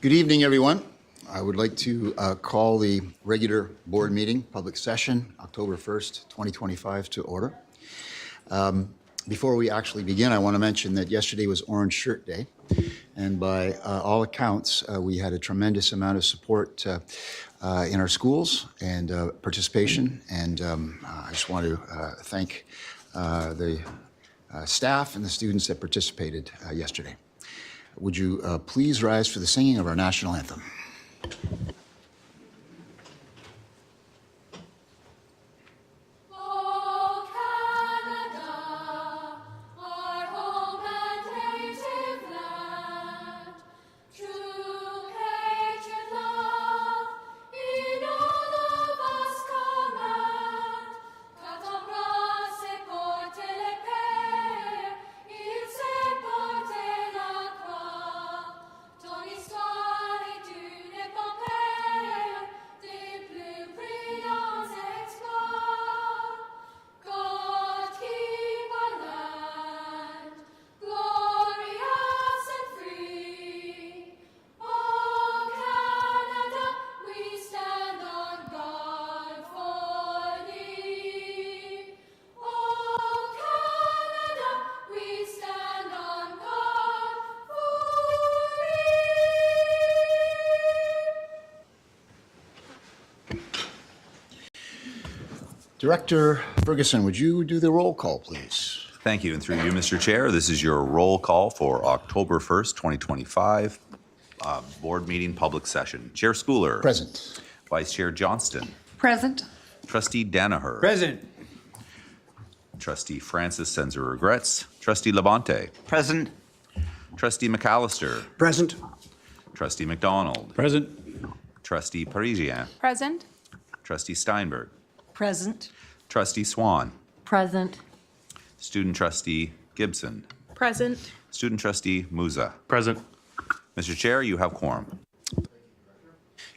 Good evening, everyone. I would like to call the regular board meeting, public session, October 1st, 2025 to order. Before we actually begin, I want to mention that yesterday was Orange Shirt Day, and by all accounts, we had a tremendous amount of support in our schools and participation, and I just want to thank the staff and the students that participated yesterday. Would you please rise for the singing of our national anthem? Director Ferguson, would you do the roll call, please? Thank you. And through you, Mr. Chair, this is your roll call for October 1st, 2025, board meeting public session. Chair Schooler. Present. Vice Chair Johnston. Present. Trustee Danaher. Present. Trustee Francis sends her regrets. Trustee Labonte. Present. Trustee McAllister. Present. Trustee McDonald. Present. Trustee Parisien. Present. Trustee Steinberg. Present. Trustee Swan. Present. Student Trustee Gibson. Present. Student Trustee Musa. Present. Mr. Chair, you have quorum.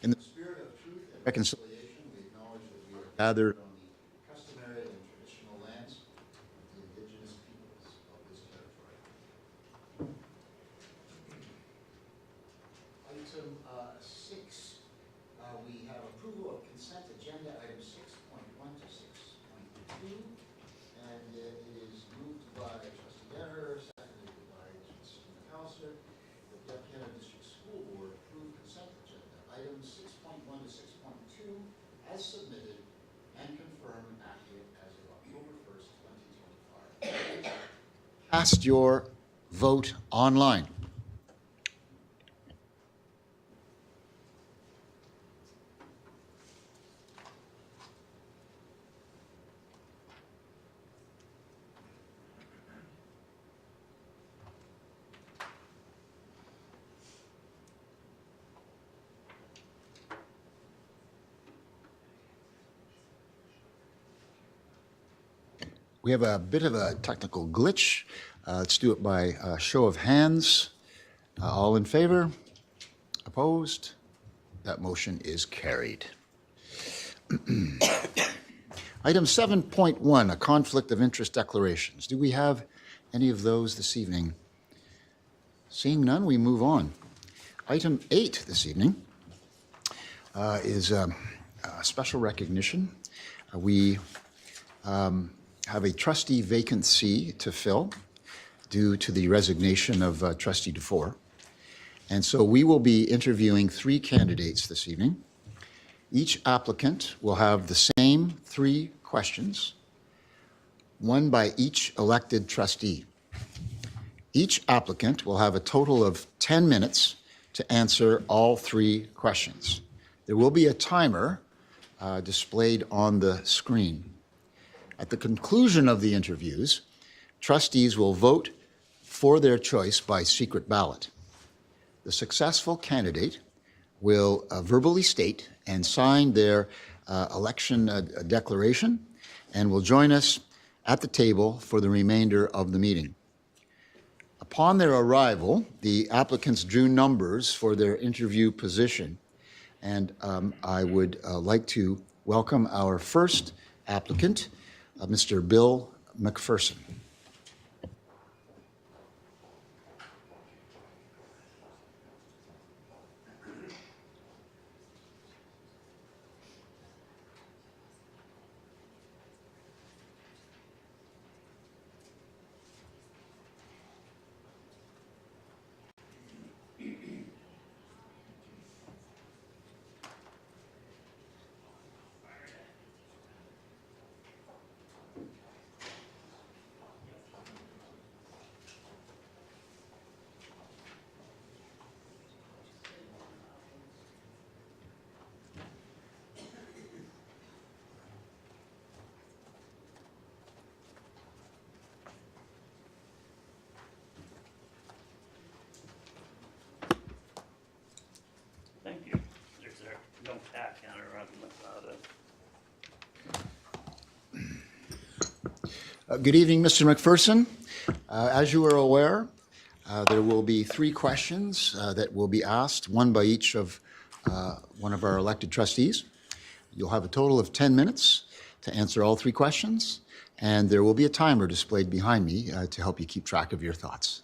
In the spirit of truth and reconciliation, we acknowledge that we are gathered on the customary and traditional lands of the Indigenous peoples of this territory. Item 6, we have approval of consent agenda items 6.1 to 6.2, and it is moved by Trustee Danaher, seconded by Trustee McAllister. The Canada District School Board approved consent agenda items 6.1 to 6.2 as submitted and confirmed accurate as of October 1st, 2025. Cast your vote online. We have a bit of a technical glitch. Let's do it by show of hands. All in favor? Opposed? That motion is carried. Item 7.1, a conflict of interest declarations. Do we have any of those this evening? Seeing none, we move on. Item 8 this evening is a special recognition. We have a trustee vacancy to fill due to the resignation of Trustee Dufour. And so we will be interviewing 3 candidates this evening. Each applicant will have the same 3 questions, one by each elected trustee. Each applicant will have a total of 10 minutes to answer all 3 questions. There will be a timer displayed on the screen. At the conclusion of the interviews, trustees will vote for their choice by secret ballot. The successful candidate will verbally state and sign their election declaration and will join us at the table for the remainder of the meeting. Upon their arrival, the applicants drew numbers for their interview position, and I would like to welcome our first applicant, Mr. Bill McPherson. Good evening, Mr. McPherson. As you are aware, there will be 3 questions that will be asked, one by each of one of our elected trustees. You'll have a total of 10 minutes to answer all 3 questions, and there will be a timer displayed behind me to help you keep track of your thoughts.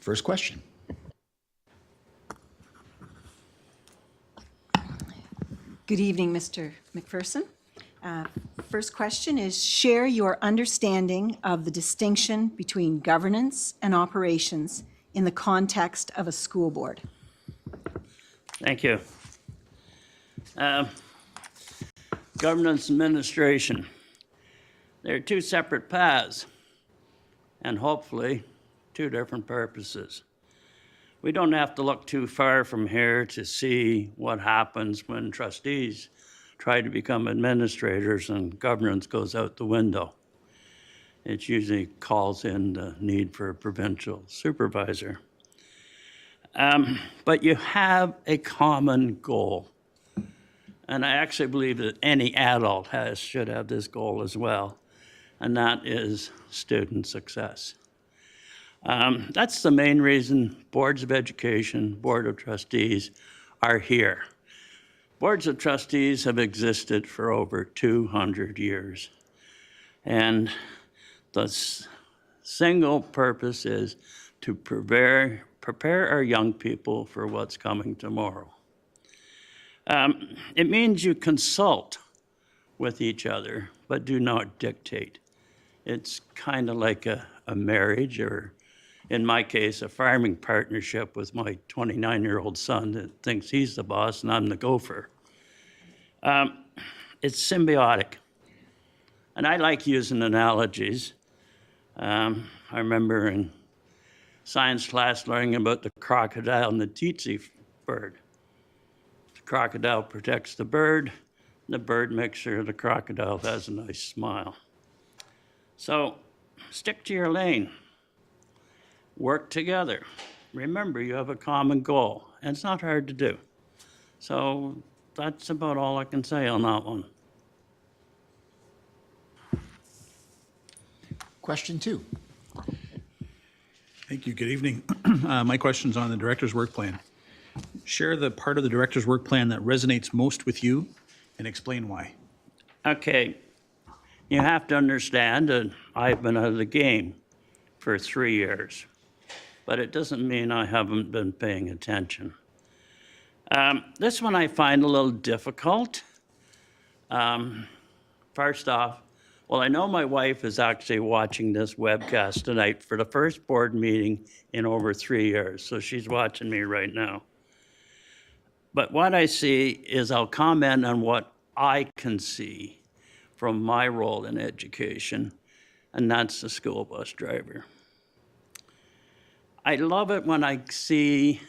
First question. Good evening, Mr. McPherson. First question is, share your understanding of the distinction between governance and operations in the context of a school board. Thank you. Governance administration. They're 2 separate paths and hopefully 2 different purposes. We don't have to look too far from here to see what happens when trustees try to become administrators and governance goes out the window. It usually calls in the need for a provincial supervisor. But you have a common goal. And I actually believe that any adult should have this goal as well, and that is student success. That's the main reason boards of education, board of trustees are here. Boards of trustees have existed for over 200 years. And the single purpose is to prepare our young people for what's coming tomorrow. It means you consult with each other, but do not dictate. It's kind of like a marriage, or in my case, a farming partnership with my 29-year-old son that thinks he's the boss and I'm the gopher. It's symbiotic. And I like using analogies. I remember in science class learning about the crocodile and the tsetse bird. The crocodile protects the bird makes sure the crocodile has a nice smile. So stick to your lane. Work together. Remember, you have a common goal, and it's not hard to do. So that's about all I can say on that one. Question 2. Thank you. Good evening. My question's on the director's work plan. Share the part of the director's work plan that resonates most with you and explain why. Okay, you have to understand that I've been out of the game for 3 years, but it doesn't mean I haven't been paying attention. This one I find a little difficult. First off, well, I know my wife is actually watching this webcast tonight for the first board meeting in over 3 years, so she's watching me right now. But what I see is I'll comment on what I can see from my role in education, and that's the school bus driver. I love it when I see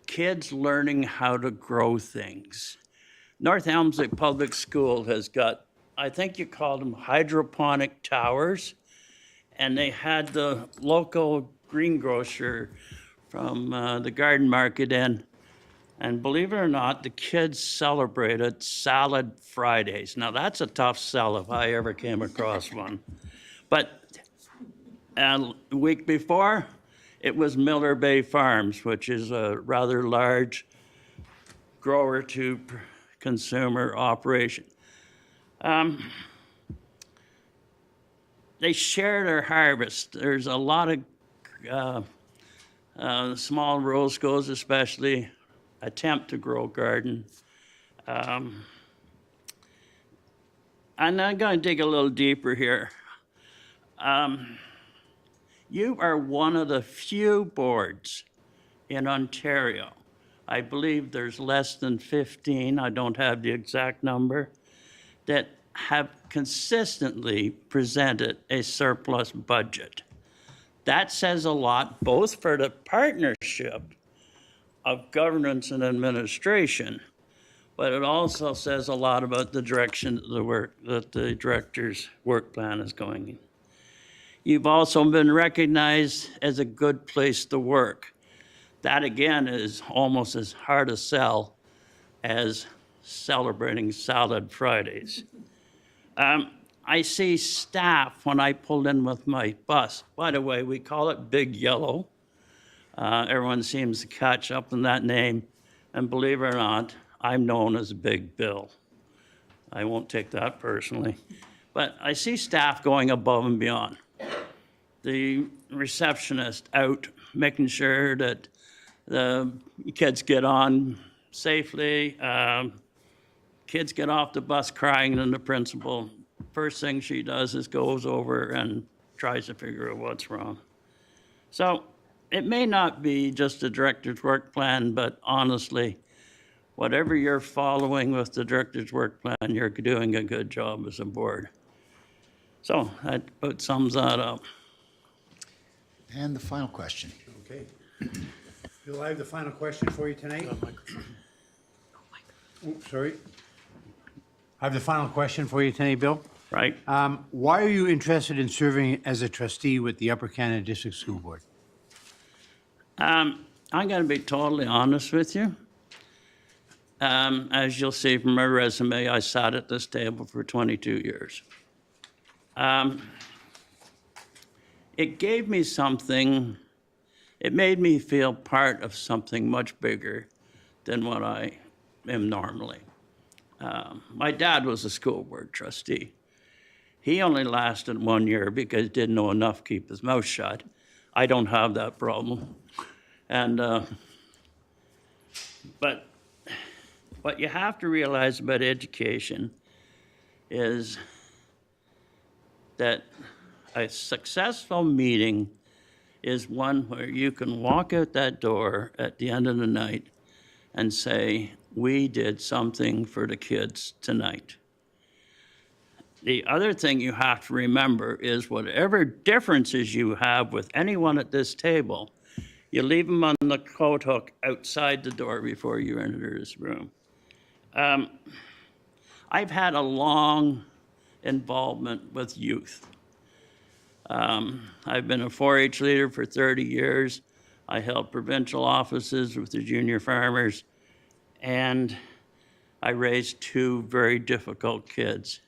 kids learning how to grow things. North Elmslick Public School has got, I think you called them hydroponic towers, and they had the local greengrocer from the garden market in. And believe it or not, the kids celebrated Salad Fridays. Now, that's a tough sell if I ever came across one. But the week before, it was Miller Bay Farms, which is a rather large grower to consumer operation. They share their harvest. There's a lot of small rural schools especially attempt to grow garden. And I'm going to dig a little deeper here. You are one of the few boards in Ontario. I believe there's less than 15, I don't have the exact number, that have consistently presented a surplus budget. That says a lot both for the partnership of governance and administration, but it also says a lot about the direction that the director's work plan is going in. You've also been recognized as a good place to work. That again is almost as hard to sell as celebrating Salad Fridays. I see staff when I pulled in with my bus. By the way, we call it Big Yellow. Everyone seems to catch up on that name. And believe it or not, I'm known as Big Bill. I won't take that personally. But I see staff going above and beyond. The receptionist out making sure that the kids get on safely. Kids get off the bus crying, and the principal, first thing she does is goes over and tries to figure out what's wrong. So it may not be just the director's work plan, but honestly, whatever you're following with the director's work plan, you're doing a good job as a board. So that about sums that up. And the final question. Okay. Bill, I have the final question for you tonight. Oops, sorry. I have the final question for you tonight, Bill. Right? Why are you interested in serving as a trustee with the Upper Canada District School Board? I'm going to be totally honest with you. As you'll see from my resume, I sat at this table for 22 years. It gave me something, it made me feel part of something much bigger than what I am normally. My dad was a school board trustee. He only lasted 1 year because he didn't know enough to keep his mouth shut. I don't have that problem. And, but what you have to realize about education is that a successful meeting is one where you can walk out that door at the end of the night and say, we did something for the kids tonight. The other thing you have to remember is whatever differences you have with anyone at this table, you leave them on the coat hook outside the door before you enter this room. I've had a long involvement with youth. I've been a 4-H leader for 30 years. I held provincial offices with the junior farmers, and I raised 2 very difficult kids.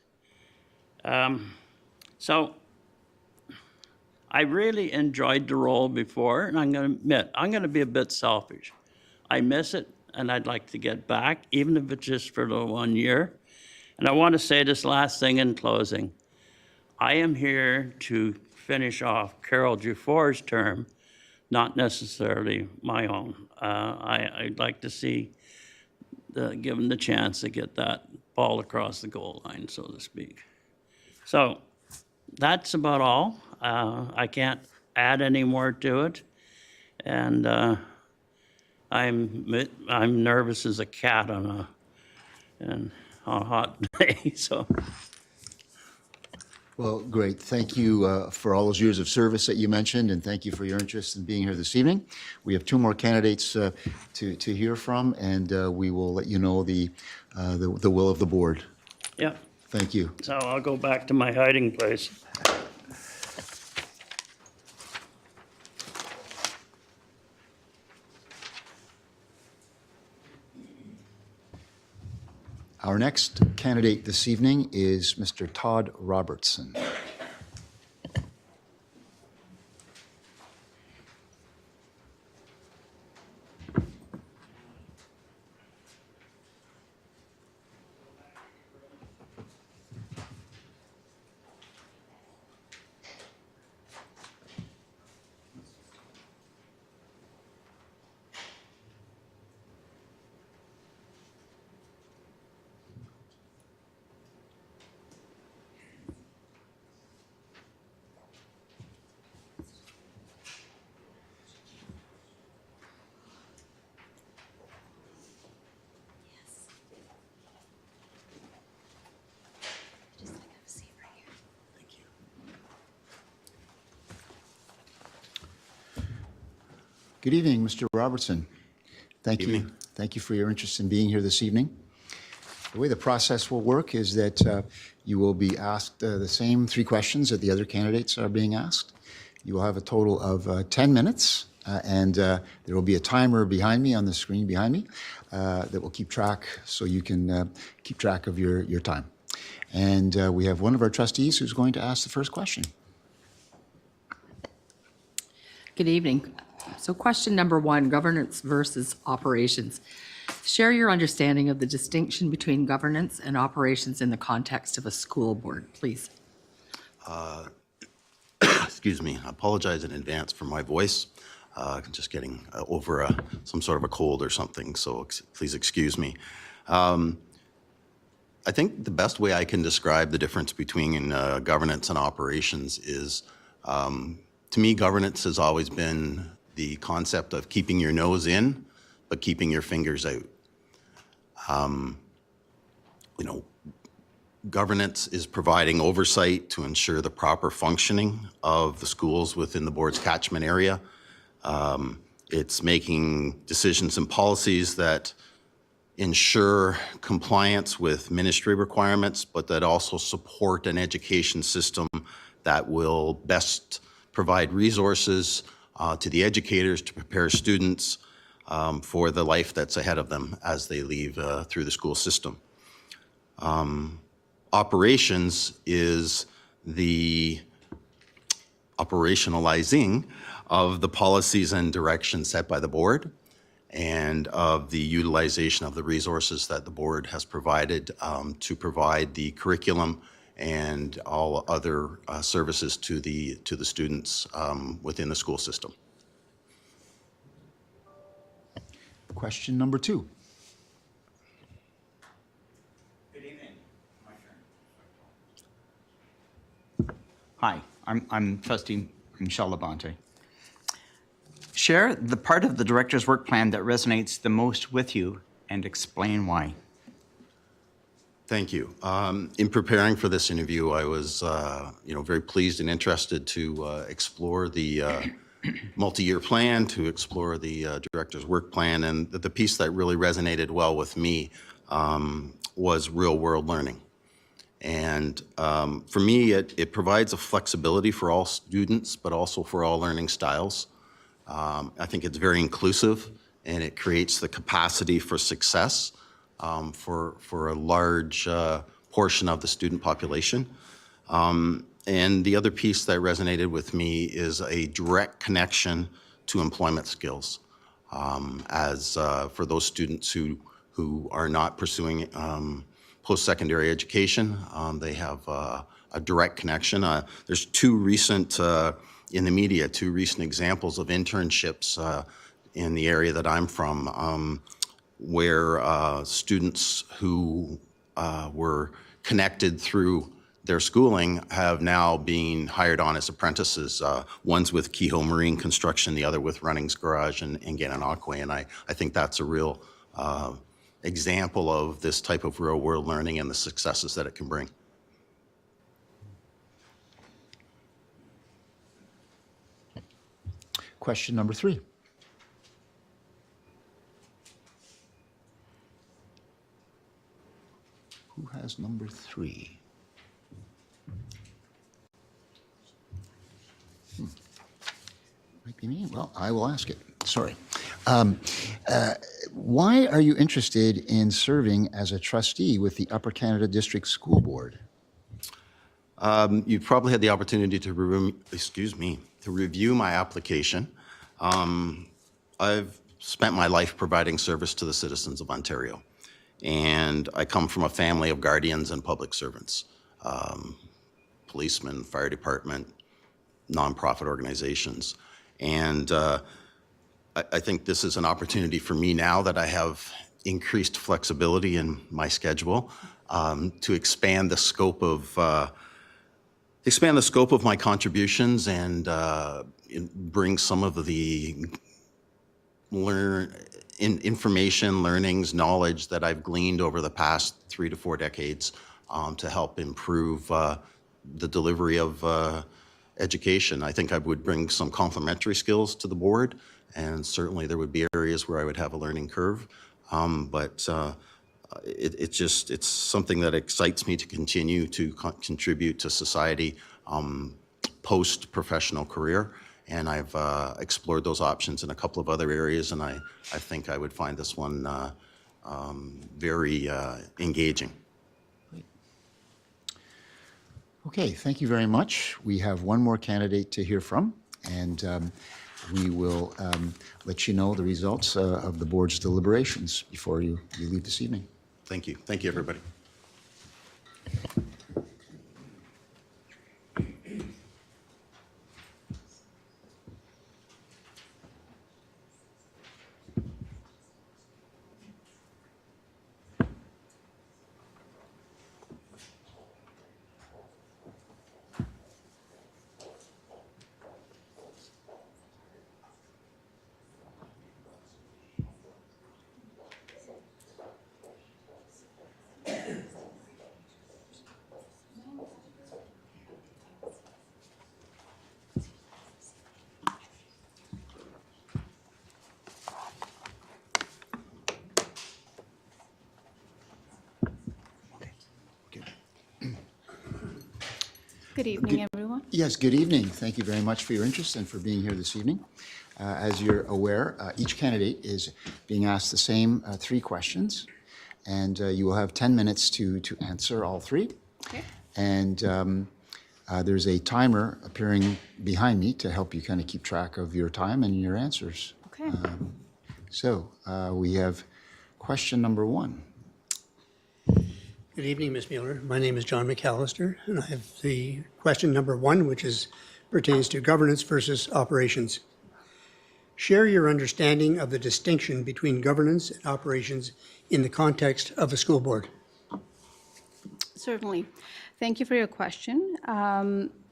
So I really enjoyed the role before, and I'm going to admit, I'm going to be a bit selfish. I miss it, and I'd like to get back, even if it's just for the 1 year. And I want to say this last thing in closing. I am here to finish off Carol Dufour's term, not necessarily my own. I'd like to see given the chance to get that ball across the goal line, so to speak. So that's about all. I can't add any more to it. And I'm nervous as a cat on a hot day, so. Well, great. Thank you for all those years of service that you mentioned, and thank you for your interest in being here this evening. We have 2 more candidates to hear from, and we will let you know the will of the board. Yeah, Thank you. so I'll go back to my hiding place. Our next candidate this evening is Mr. Todd Robertson. Good evening, Mr. Robertson. Thank you. Evening. Thank you for your interest in being here this evening. The way the process will work is that you will be asked the same 3 questions that the other candidates are being asked. You will have a total of 10 minutes, and there will be a timer behind me on the screen behind me that will keep track so you can keep track of your time. And we have one of our trustees who's going to ask the first question. Good evening. So question number one, governance versus operations. Share your understanding of the distinction between governance and operations in the context of a school board, please. Excuse me, I apologize in advance for my voice. I'm just getting over some sort of a cold or something, so please excuse me. I think the best way I can describe the difference between governance and operations is, to me, governance has always been the concept of keeping your nose in, but keeping your fingers out. Governance is providing oversight to ensure the proper functioning of the schools within the board's catchment area. It's making decisions and policies that ensure compliance with ministry requirements, but that also support an education system that will best provide resources to the educators to prepare students for the life that's ahead of them as they leave through the school system. Operations is the operationalizing of the policies and directions set by the board and of the utilization of the resources that the board has provided to provide the curriculum and all other services to the students within the school system. Question number two. Good evening. My turn. Hi, I'm Trustee Michelle Labonte. Share the part of the director's work plan that resonates the most with you and explain why. Thank you. In preparing for this interview, I was, very pleased and interested to explore the multi-year plan, to explore the director's work plan, and the piece that really resonated well with me was real-world learning. And for me, it provides a flexibility for all students, but also for all learning styles. I think it's very inclusive, and it creates the capacity for success for a large portion of the student population. And the other piece that resonated with me is a direct connection to employment skills. As for those students who are not pursuing post-secondary education, they have a direct connection. There's two recent in the media, two recent examples of internships in the area that I'm from, where students who were connected through their schooling have now been hired on as apprentices. One's with Kehoe Marine Construction, the other with Runnings Garage and Gananoque. And I think that's a real example of this type of real-world learning and the successes that it can bring. Question number three. Who has number three? Might be me. Well, I will ask it. Sorry. Why are you interested in serving as a trustee with the Upper Canada District School Board? You've probably had the opportunity to review my application. I've spent my life providing service to the citizens of Ontario, and I come from a family of guardians and public servants, policemen, fire department, nonprofit organizations. And I think this is an opportunity for me now that I have increased flexibility in my schedule to expand the scope of my contributions and bring some of the information, learnings, knowledge that I've gleaned over the past 3 to 4 decades to help improve the delivery of education. I think I would bring some complementary skills to the board, and certainly there would be areas where I would have a learning curve. But it's something that excites me to continue to contribute to society post-professional career. And I've explored those options in a couple of other areas, and I think I would find this one very engaging. Okay, thank you very much. We have one more candidate to hear from, and we will let you know the results of the board's deliberations before you leave this evening. Thank you. Thank you, everybody. Good evening, everyone. Yes, good evening. Thank you very much for your interest and for being here this evening. As you're aware, each candidate is being asked the same 3 questions, and you will have 10 minutes to answer all 3. Okay. And there's a timer appearing behind me to help you kind of keep track of your time and your answers. Okay. So we have question number 1. Good evening, Ms. Mueller. My name is John McAllister, and I have the question number 1, which pertains to governance versus operations. Share your understanding of the distinction between governance and operations in the context of a school board. Certainly. Thank you for your question.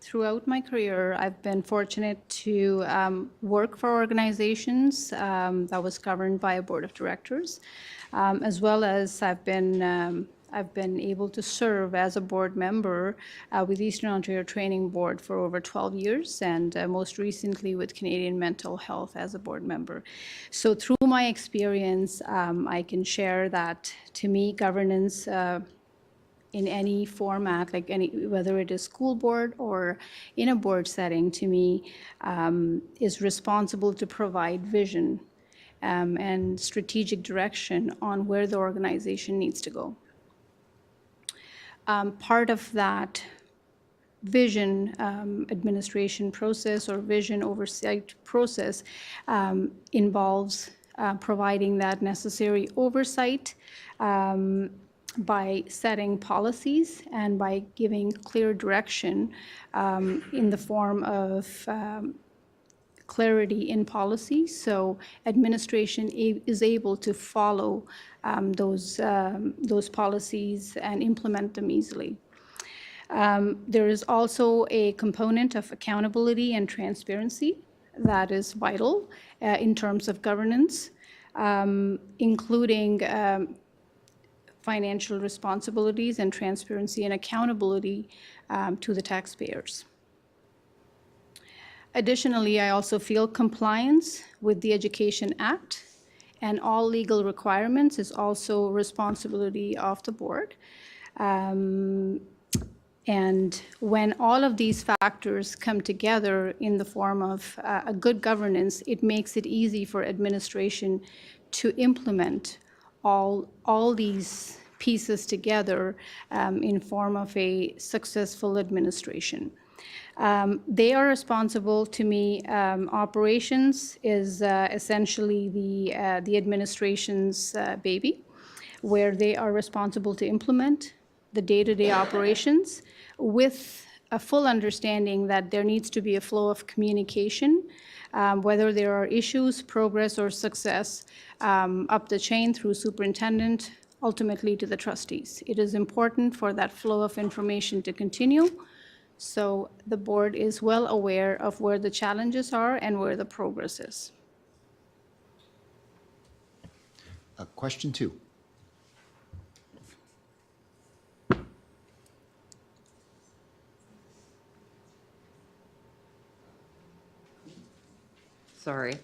Throughout my career, I've been fortunate to work for organizations that was governed by a board of directors, as well as I've been able to serve as a board member with Eastern Ontario Training Board for over 12 years, and most recently with Canadian Mental Health as a board member. So through my experience, I can share that, to me, governance in any format, like whether it is school board or in a board setting, to me, is responsible to provide vision and strategic direction on where the organization needs to go. Part of that vision administration process or vision oversight process involves providing that necessary oversight by setting policies and by giving clear direction in the form of clarity in policy, so administration is able to follow those policies and implement them easily. There is also a component of accountability and transparency that is vital in terms of governance, including financial responsibilities and transparency and accountability to the taxpayers. Additionally, I also feel compliance with the Education Act and all legal requirements is also responsibility of the board. And when all of these factors come together in the form of a good governance, it makes it easy for administration to implement all these pieces together in form of a successful administration. They are responsible to me. Operations is essentially the administration's baby, where they are responsible to implement the day-to-day operations with a full understanding that there needs to be a flow of communication, whether there are issues, progress, or success up the chain through superintendent, ultimately to the trustees. It is important for that flow of information to continue, so the board is well aware of where the challenges are and where the progress is. Question 2. Sorry.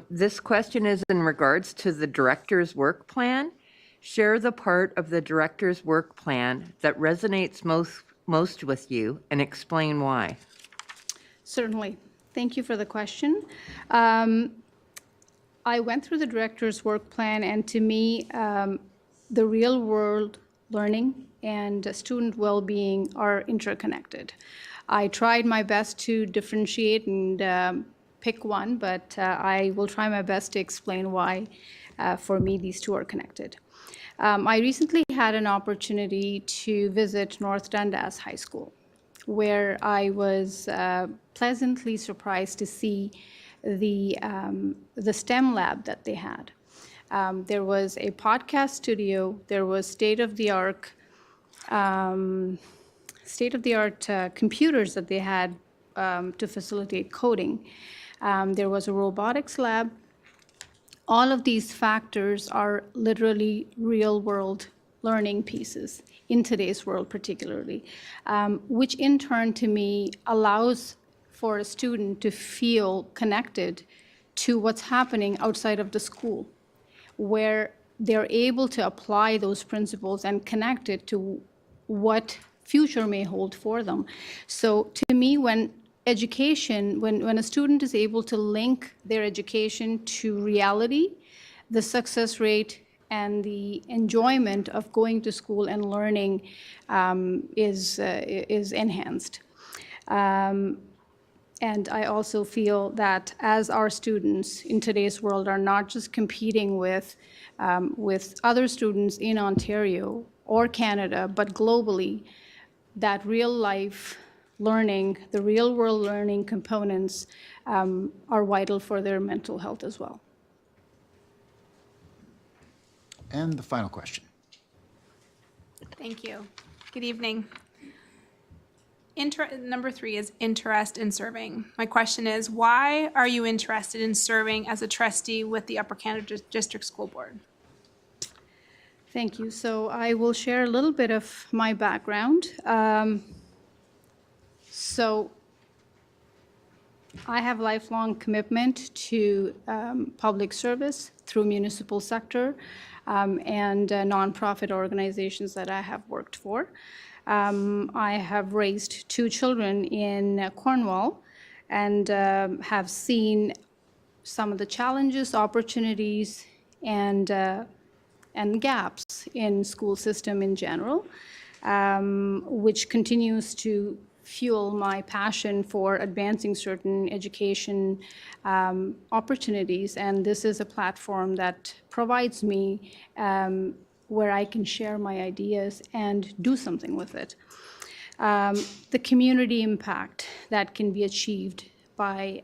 This question is in regards to the director's work plan. Share the part of the director's work plan that resonates most with you and explain why. Certainly. Thank you for the question. I went through the director's work plan, and to me, the real world learning and student well-being are interconnected. I tried my best to differentiate and pick one, but I will try my best to explain why, for me, these two are connected. I recently had an opportunity to visit North Dundas High School, where I was pleasantly surprised to see the STEM lab that they had. There was a podcast studio. There was state-of-the-art computers that they had to facilitate coding. There was a robotics lab. All of these factors are literally real-world learning pieces in today's world particularly, which in turn to me allows for a student to feel connected to what's happening outside of the school, where they're able to apply those principles and connect it to what future may hold for them. So to me, when a student is able to link their education to reality, the success rate and the enjoyment of going to school and learning is enhanced. And I also feel that as our students in today's world are not just competing with other students in Ontario or Canada, but globally, that real life learning, the real world learning components are vital for their mental health as well. And the final question. Thank you. Good evening. Number 3 is interest in serving. My question is, why are you interested in serving as a trustee with the Upper Canada District School Board? Thank you. So I will share a little bit of my background. So I have lifelong commitment to public service through municipal sector and nonprofit organizations that I have worked for. I have raised 2 children in Cornwall and have seen some of the challenges, opportunities, and gaps in school system in general, which continues to fuel my passion for advancing certain education opportunities. And this is a platform that provides me where I can share my ideas and do something with it. The community impact that can be achieved by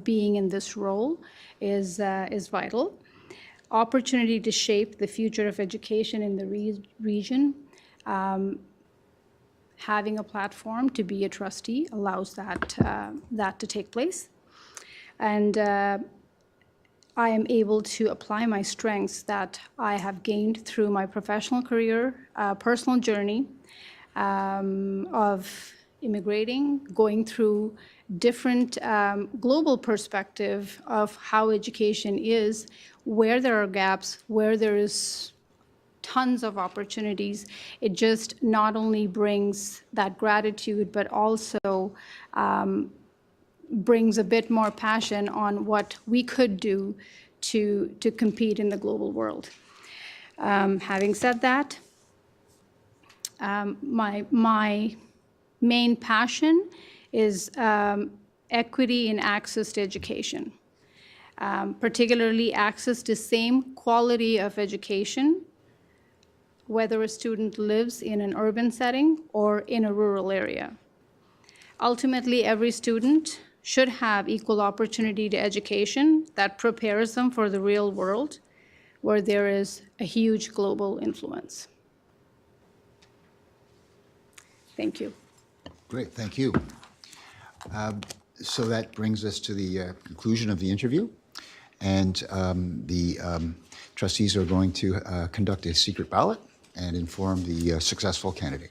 being in this role is vital. Opportunity to shape the future of education in the region. Having a platform to be a trustee allows that to take place. And I am able to apply my strengths that I have gained through my professional career, personal journey of immigrating, going through different global perspective of how education is, where there are gaps, where there is tons of opportunities. It just not only brings that gratitude, but also brings a bit more passion on what we could do to compete in the global world. Having said that, my main passion is equity in access to education, particularly access to same quality of education, whether a student lives in an urban setting or in a rural area. Ultimately, every student should have equal opportunity to education that prepares them for the real world, where there is a huge global influence. Thank you. Great, thank you. So that brings us to the conclusion of the interview. And the trustees are going to conduct a secret ballot and inform the successful candidate.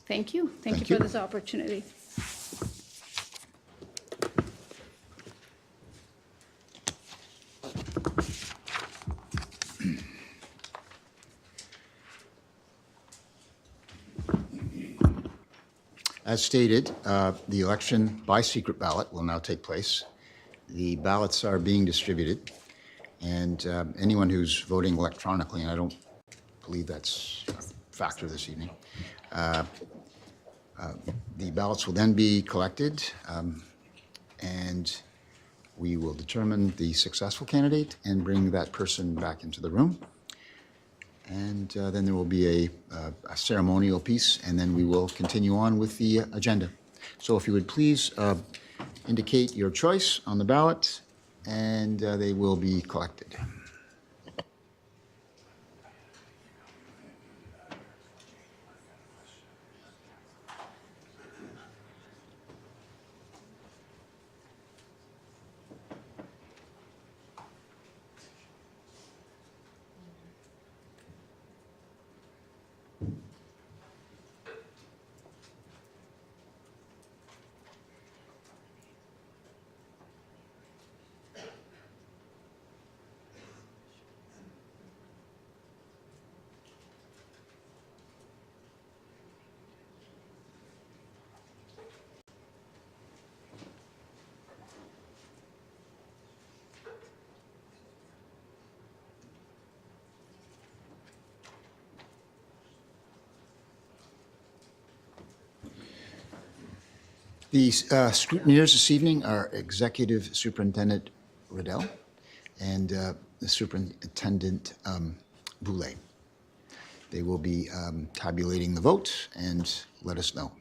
Thank you. Thank Thank you you. for this opportunity. As stated, the election by secret ballot will now take place. The ballots are being distributed, and anyone who's voting electronically, and I don't believe that's factor this evening. The ballots will then be collected, and we will determine the successful candidate and bring that person back into the room. And then there will be a ceremonial piece, and then we will continue on with the agenda. So if you would please indicate your choice on the ballot, and they will be collected. The scrutineers this evening are Executive Superintendent Riddell and the Superintendent Boulay. They will be tabulating the vote and let us know.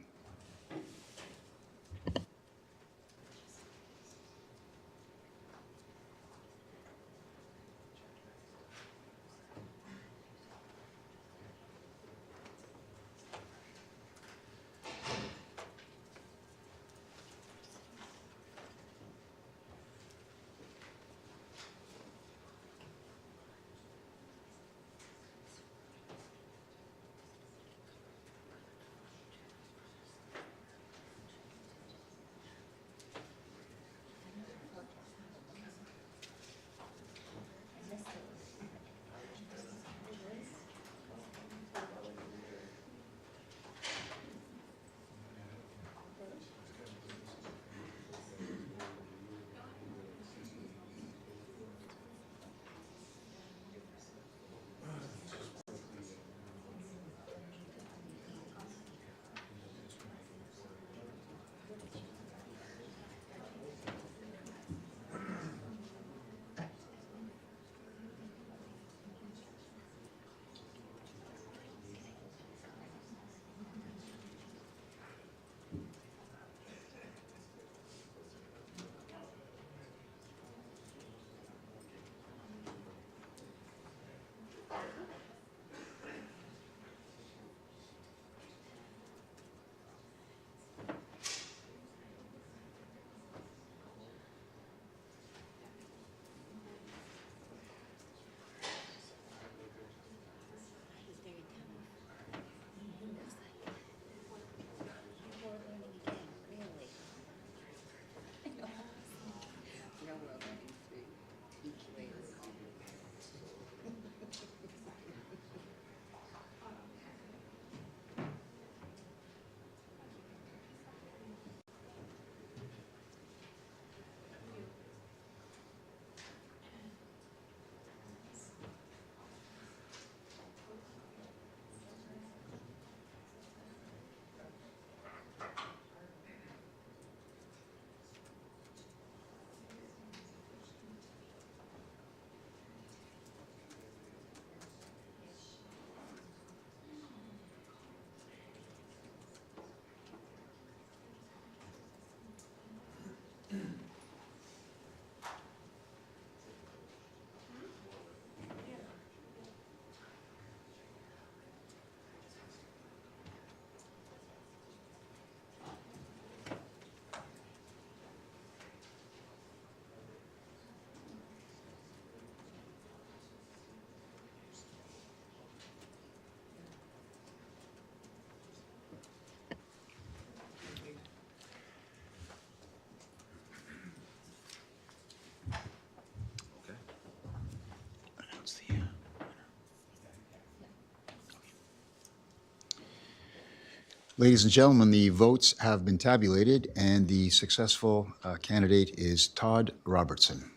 Ladies and gentlemen, the votes have been tabulated, and the successful candidate is Todd Robertson.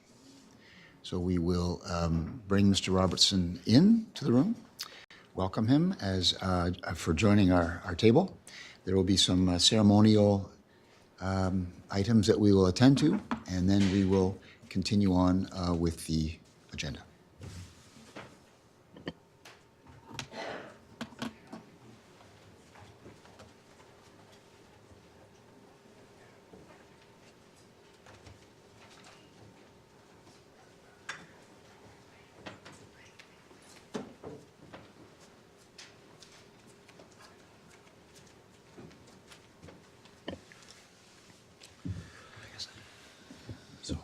So we will bring Mr. Robertson in to the room. welcome him as for joining our table. There will be some ceremonial items that we will attend to, and then we will continue on with the agenda. So.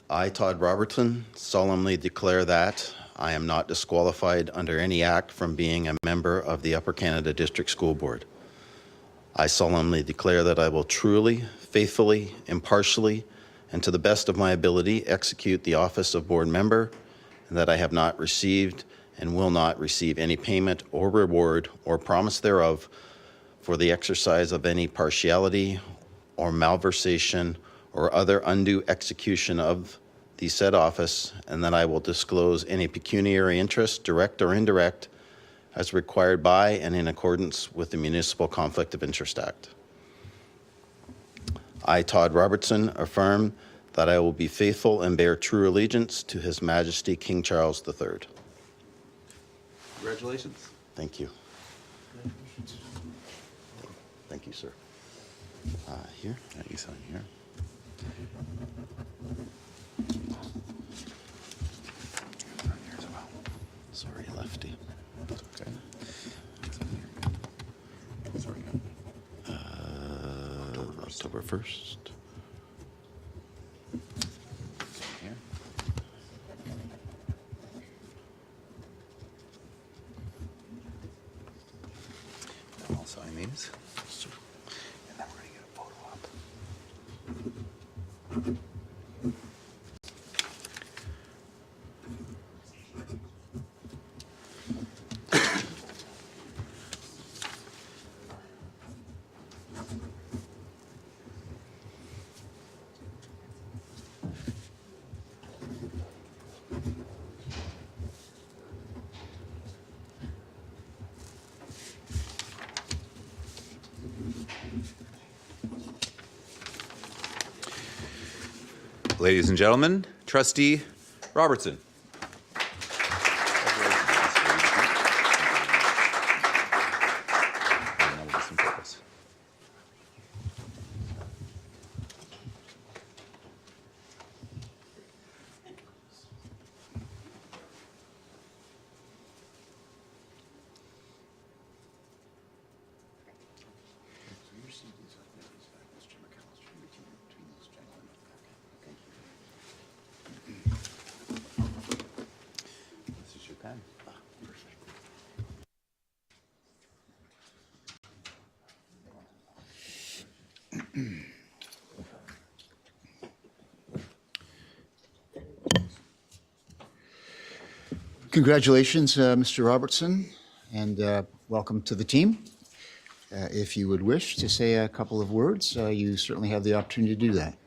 I, Todd Robertson, solemnly declare that I am not disqualified under any act from being a member of the Upper Canada District School Board. I solemnly declare that I will truly, faithfully, impartially, and to the best of my ability execute the office of board member, and that I have not received and will not receive any payment or reward or promise thereof for the exercise of any partiality or malversation or other undue execution of the said office, and that I will disclose any pecuniary interest, direct or indirect, as required by and in accordance with the Municipal Conflict of Interest Act. I, Todd Robertson, affirm that I will be faithful and bear true allegiance to His Majesty King Charles III. Congratulations. Thank you. Thank you, sir. Here? You sign here. Sorry, lefty. Okay. October 1st. Here. I'll sign these. And then we're going to get a photo op. Ladies and gentlemen, Trustee Robertson. And then we'll do some photos. This is your pen. Congratulations, Mr. Robertson, and welcome to the team. If you would wish to say a couple of words, you certainly have the opportunity to do that.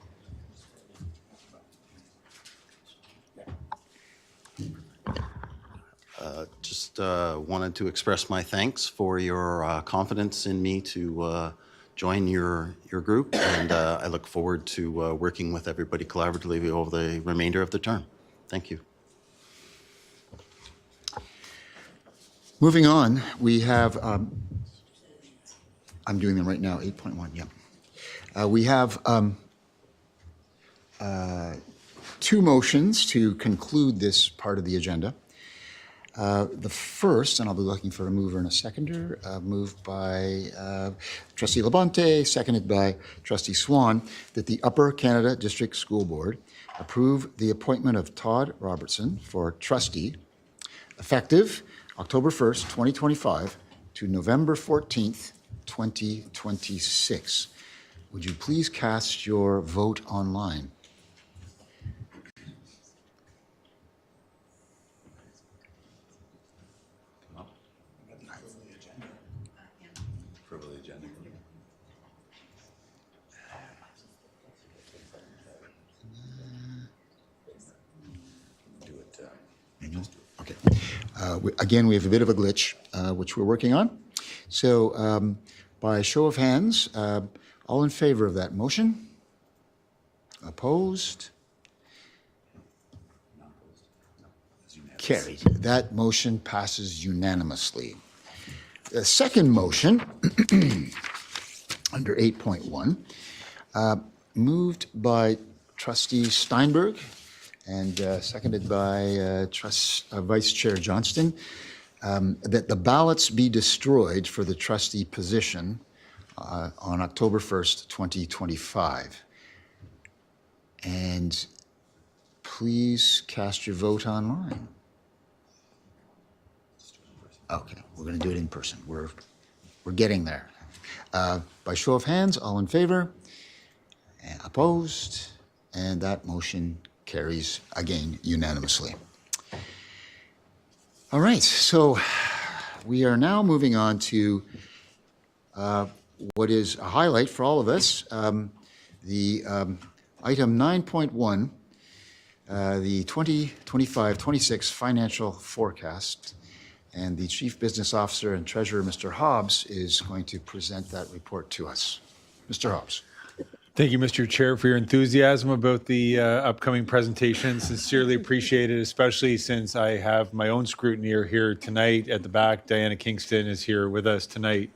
Just wanted to express my thanks for your confidence in me to join your group, and I look forward to working with everybody collaboratively over the remainder of the term. Thank you. Moving on, we have, I'm doing them right now, 8.1, yeah. We have two motions to conclude this part of the agenda. The first, and I'll be looking for a mover and a seconder, moved by Trustee Labonte, seconded by Trustee Swan, that the Upper Canada District School Board approve the appointment of Todd Robertson for trustee, effective October 1st, 2025 to November 14th, 2026. Would you please cast your vote online? Again, we have a bit of a glitch, which we're working on. So by a show of hands, all in favor of that motion? Opposed? Carried. That motion passes unanimously. The second motion, under 8.1, moved by Trustee Steinberg and seconded by Vice Chair Johnston, that the ballots be destroyed for the trustee position on October 1st, 2025. And please cast your vote online. Okay, we're going to do it in person. We're getting there. By show of hands, all in favor? And opposed? And that motion carries again unanimously. All right, so we are now moving on to what is a highlight for all of us, the item 9.1, the 2025-26 financial forecast. And the Chief Business Officer and Treasurer, Mr. Hobbs, is going to present that report to us. Mr. Hobbs. Thank you, Mr. Chair, for your enthusiasm about the upcoming presentation. Sincerely appreciate it, especially since I have my own scrutineer here tonight at the back. Diana Kingston is here with us tonight,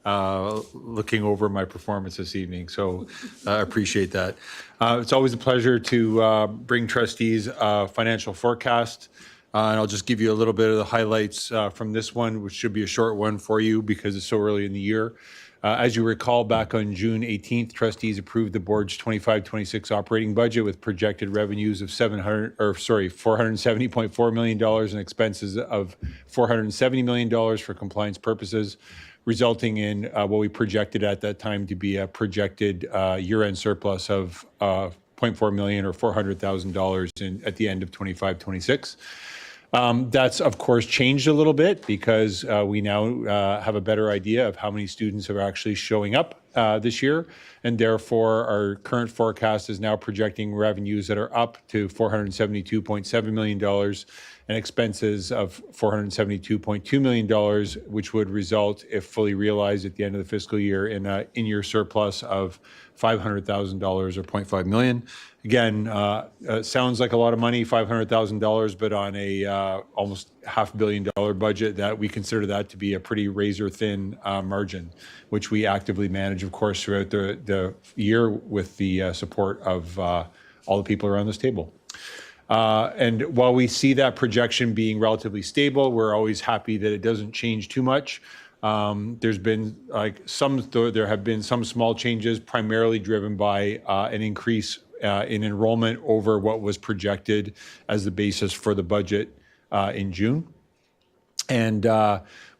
looking over my performance this evening. So I appreciate that. It's always a pleasure to bring trustees a financial forecast. And I'll just give you a little bit of the highlights from this one, which should be a short one for you because it's so early in the year. As you recall, back on June 18th, trustees approved the board's 25-26 operating budget with projected revenues of $470.4 million and expenses of $470 million for compliance purposes, resulting in what we projected at that time to be a projected year-end surplus of $0.4 million or $400,000 at the end of 25-26. That's, of course, changed a little bit because we now have a better idea of how many students are actually showing up this year. And therefore, our current forecast is now projecting revenues that are up to $472.7 million and expenses of $472.2 million, which would result, if fully realized at the end of the fiscal year, in an in-year surplus of $500,000 or $0.5 million. Again, sounds like a lot of money, $500,000, but on a almost $500 million budget, that we consider that to be a pretty razor-thin margin, which we actively manage, of course, throughout the year with the support of all the people around this table. And while we see that projection being relatively stable, we're always happy that it doesn't change too much. There have been some small changes, primarily driven by an increase in enrollment over what was projected as the basis for the budget in June. And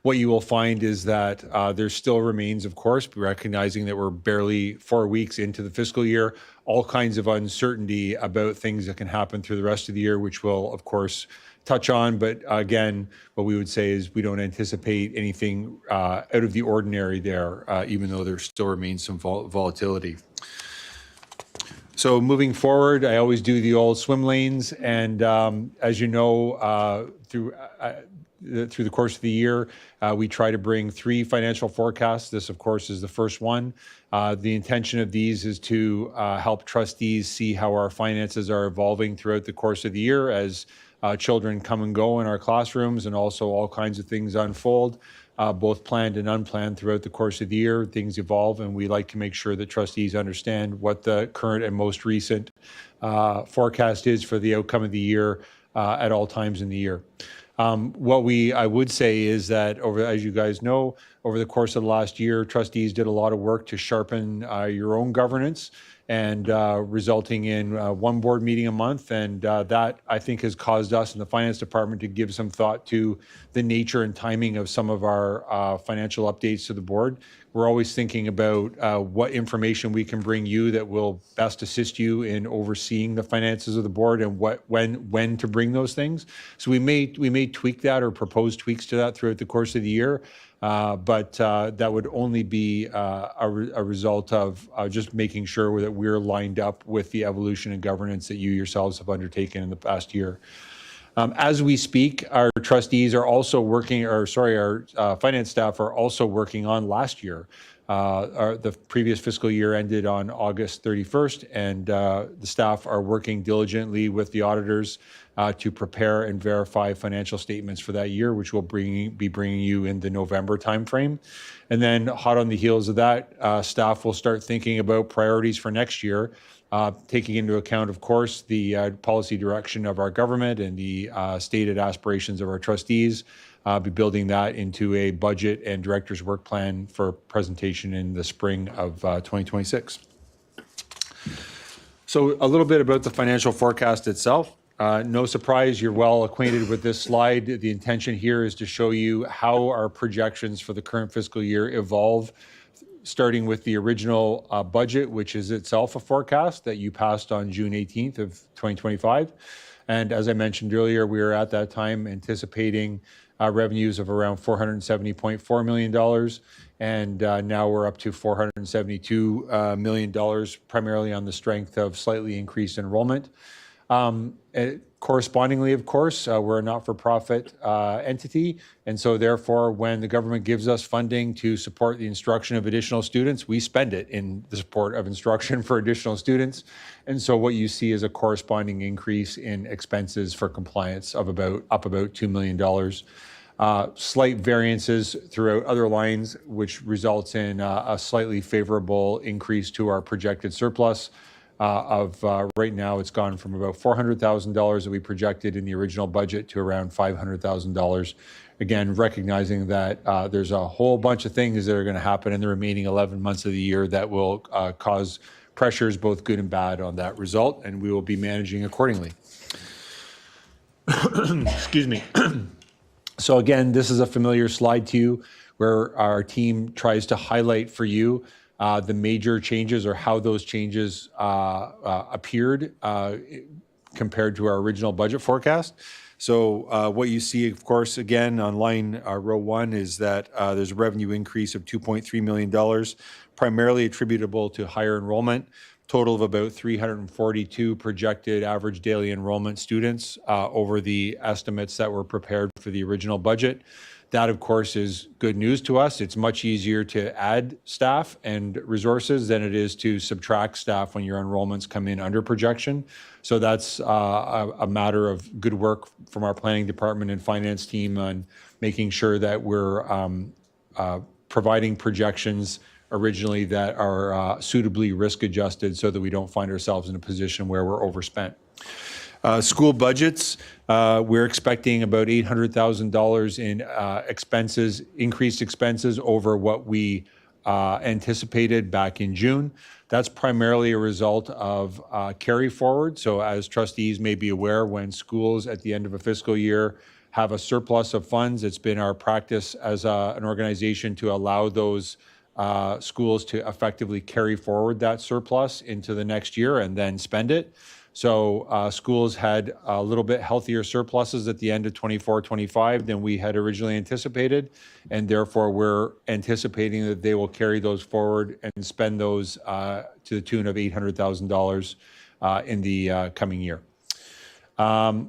what you will find is that there still remains, of course, recognizing that we're barely 4 weeks into the fiscal year, all kinds of uncertainty about things that can happen through the rest of the year, which we'll, of course, touch on. But again, what we would say is we don't anticipate anything out of the ordinary there, even though there still remains some volatility. So moving forward, I always do the old swim lanes. And as you know, through the course of the year, we try to bring 3 financial forecasts. This, of course, is the first one. The intention of these is to help trustees see how our finances are evolving throughout the course of the year as children come and go in our classrooms, and also all kinds of things unfold, both planned and unplanned throughout the course of the year. Things evolve, and we like to make sure that trustees understand what the current and most recent forecast is for the outcome of the year at all times in the year. What I would say is that, as you guys know, over the course of the last year, trustees did a lot of work to sharpen your own governance, and resulting in one board meeting a month. And that, I think, has caused us in the finance department to give some thought to the nature and timing of some of our financial updates to the board. We're always thinking about what information we can bring you that will best assist you in overseeing the finances of the board, and when to bring those things. So we may tweak that or propose tweaks to that throughout the course of the year. But that would only be a result of just making sure that we're lined up with the evolution and governance that you yourselves have undertaken in the past year. As we speak, our trustees are also working, or sorry, our finance staff are also working on last year. The previous fiscal year ended on August 31st, and the staff are working diligently with the auditors to prepare and verify financial statements for that year, which we'll be bringing you in the November timeframe. And then hot on the heels of that, staff will start thinking about priorities for next year, taking into account, of course, the policy direction of our government and the stated aspirations of our trustees. Be building that into a budget and director's work plan for presentation in the spring of 2026. So a little bit about the financial forecast itself. No surprise, you're well acquainted with this slide. The intention here is to show you how our projections for the current fiscal year evolve, starting with the original budget, which is itself a forecast that you passed on June 18th of 2025. And as I mentioned earlier, we were at that time anticipating revenues of around $470.4 million. And now we're up to $472 million, primarily on the strength of slightly increased enrollment. Correspondingly, of course, we're a not-for-profit entity, and so therefore, when the government gives us funding to support the instruction of additional students, we spend it in the support of instruction for additional students. And so what you see is a corresponding increase in expenses for compliance of about $2 million. Slight variances throughout other lines, which results in a slightly favorable increase to our projected surplus. Right now, it's gone from about $400,000 that we projected in the original budget to around $500,000. Again, recognizing that there's a whole bunch of things that are going to happen in the remaining 11 months of the year that will cause pressures, both good and bad, on that result, and we will be managing accordingly. Excuse me. So again, this is a familiar slide to you where our team tries to highlight for you the major changes or how those changes appeared compared to our original budget forecast. So what you see, of course, again, on line row 1 is that there's a revenue increase of $2.3 million, primarily attributable to higher enrollment, total of about 342 projected average daily enrollment students over the estimates that were prepared for the original budget. That, of course, is good news to us. It's much easier to add staff and resources than it is to subtract staff when your enrollments come in under projection. So that's a matter of good work from our planning department and finance team on making sure that we're providing projections originally that are suitably risk adjusted so that we don't find ourselves in a position where we're overspent. School budgets, we're expecting about $800,000 in increased expenses over what we anticipated back in June. That's primarily a result of carry forward. So as trustees may be aware, when schools at the end of a fiscal year have a surplus of funds, it's been our practice as an organization to allow those schools to effectively carry forward that surplus into the next year and then spend it. So schools had a little bit healthier surpluses at the end of 24-25 than we had originally anticipated, and therefore we're anticipating that they will carry those forward and spend those to the tune of $800,000 in the coming year.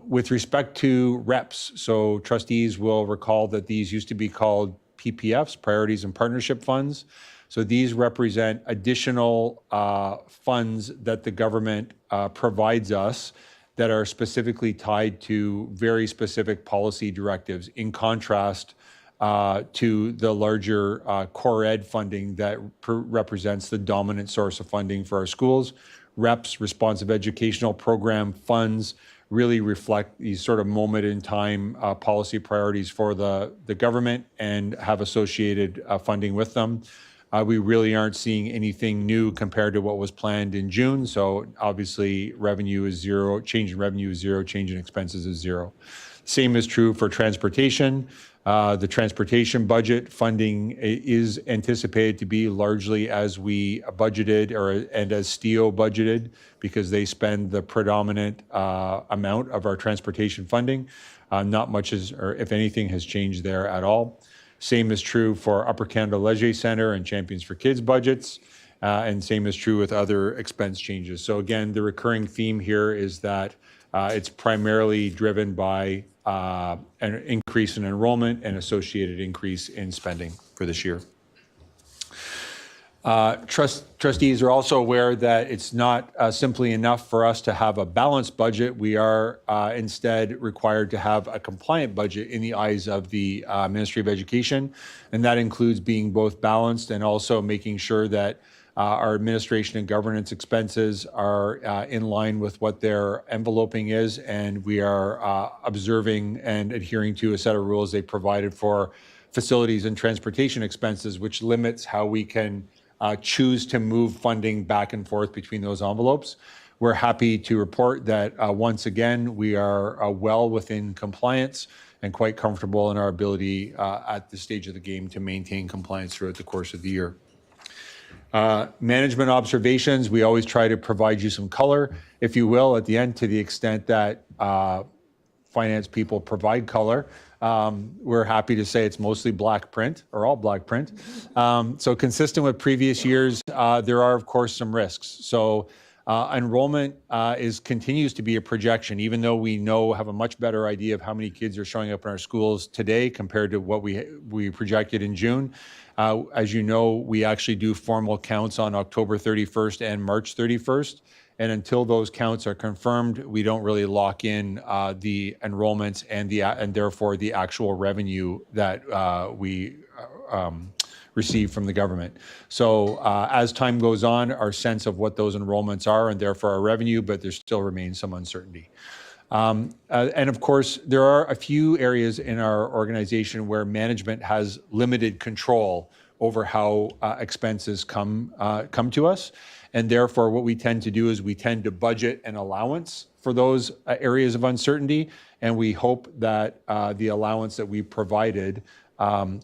With respect to reps, so trustees will recall that these used to be called PPFs, Priorities and Partnership Funds. So these represent additional funds that the government provides us that are specifically tied to very specific policy directives, in contrast to the larger core ed funding that represents the dominant source of funding for our schools. REPS, Responsive Educational Program funds, really reflect these sort of moment in time policy priorities for the government and have associated funding with them. We really aren't seeing anything new compared to what was planned in June. So obviously revenue is zero, change in revenue is zero, change in expenses is zero. Same is true for transportation. The transportation budget funding is anticipated to be largely as we budgeted and as STEO budgeted, because they spend the predominant amount of our transportation funding. Not much or if anything, has changed there at all. Same is true for Upper Canada Leger Centre and Champions for Kids budgets, and same is true with other expense changes. So again, the recurring theme here is that It's primarily driven by an increase in enrollment and associated increase in spending for this year. Trustees are also aware that it's not simply enough for us to have a balanced budget. We are instead required to have a compliant budget in the eyes of the Ministry of Education, and that includes being both balanced and also making sure that our administration and governance expenses are in line with what their enveloping is, and we are observing and adhering to a set of rules they provided for facilities and transportation expenses, which limits how we can choose to move funding back and forth between those envelopes. We're happy to report that once again, we are well within compliance and quite comfortable in our ability at this stage of the game to maintain compliance throughout the course of the year. Management observations, we always try to provide you some color, if you will, at the end, to the extent that finance people provide color. We're happy to say it's mostly black print, or all black print. So consistent with previous years, there are, of course, some risks. So enrollment continues to be a projection, even though we have a much better idea of how many kids are showing up in our schools today compared to what we projected in June. As you know, we actually do formal counts on October 31st and March 31st. And until those counts are confirmed, we don't really lock in the enrollments and therefore the actual revenue that we receive from the government. So as time goes on, our sense of what those enrollments are and therefore our revenue, but there still remains some uncertainty. And of course, there are a few areas in our organization where management has limited control over how expenses come to us. And therefore, what we tend to do is we tend to budget an allowance for those areas of uncertainty. And we hope that the allowance that we provided